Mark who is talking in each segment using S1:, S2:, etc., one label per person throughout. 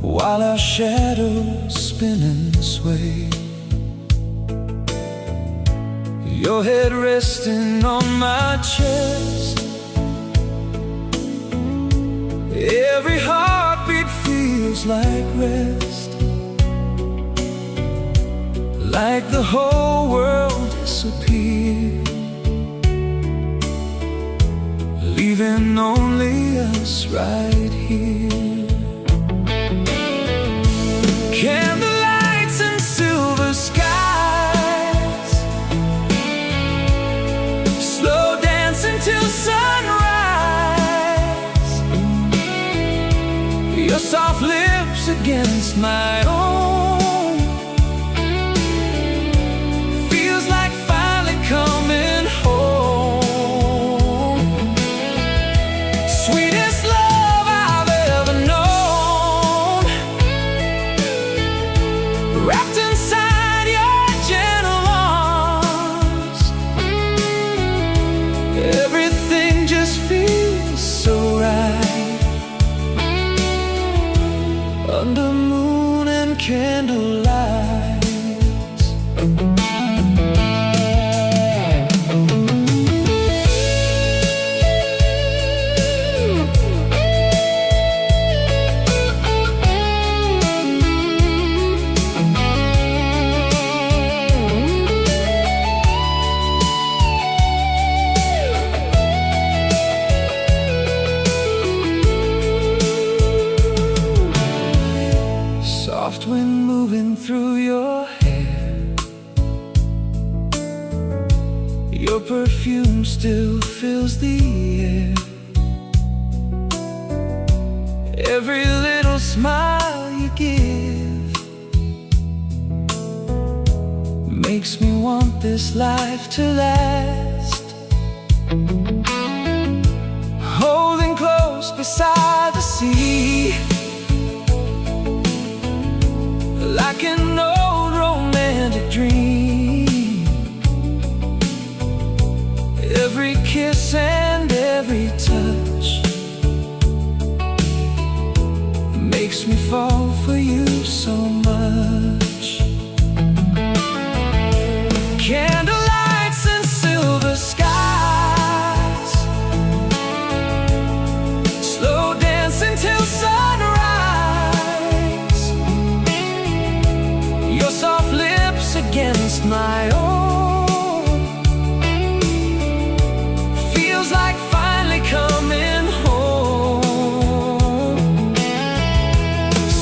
S1: while our shadows spin and sway. Your head resting on my chest, every heartbeat feels like rest, like the whole world disappeared, leaving only us right here. Candlelights and silver skies, slow dancing till sunrise, your soft lips against my own, feels like finally coming home. Sweetest love I've ever known, wrapped inside your gentle arms. Everything just feels so right, under moon and candlelights. Soft wind moving through your hair, your perfume still fills the air. Every little smile you give makes me want this life to last. Holding close beside the sea, like an old romantic dream. Every kiss and every touch makes me fall for you so much. Candlelights and silver skies, slow dancing till sunrise, your soft lips against my own, feels like finally coming home.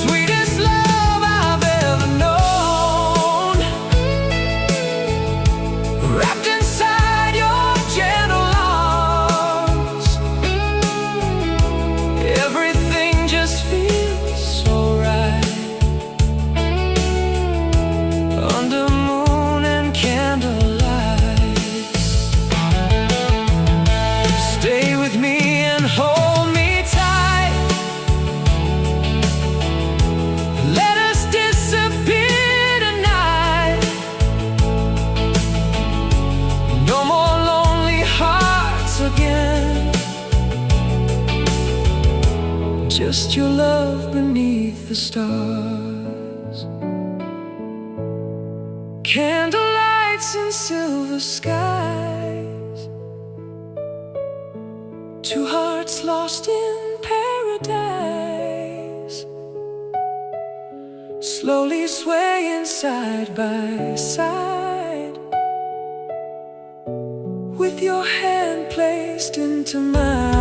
S1: Sweetest love I've ever known, wrapped inside your gentle arms. Everything just feels so right, under moon and candlelights. Stay with me and hold me tight, let us disappear tonight. No more lonely hearts again, just your love beneath the stars. Candlelights and silver skies, two hearts lost in paradise, slowly swaying side by side, with your hand placed into mine.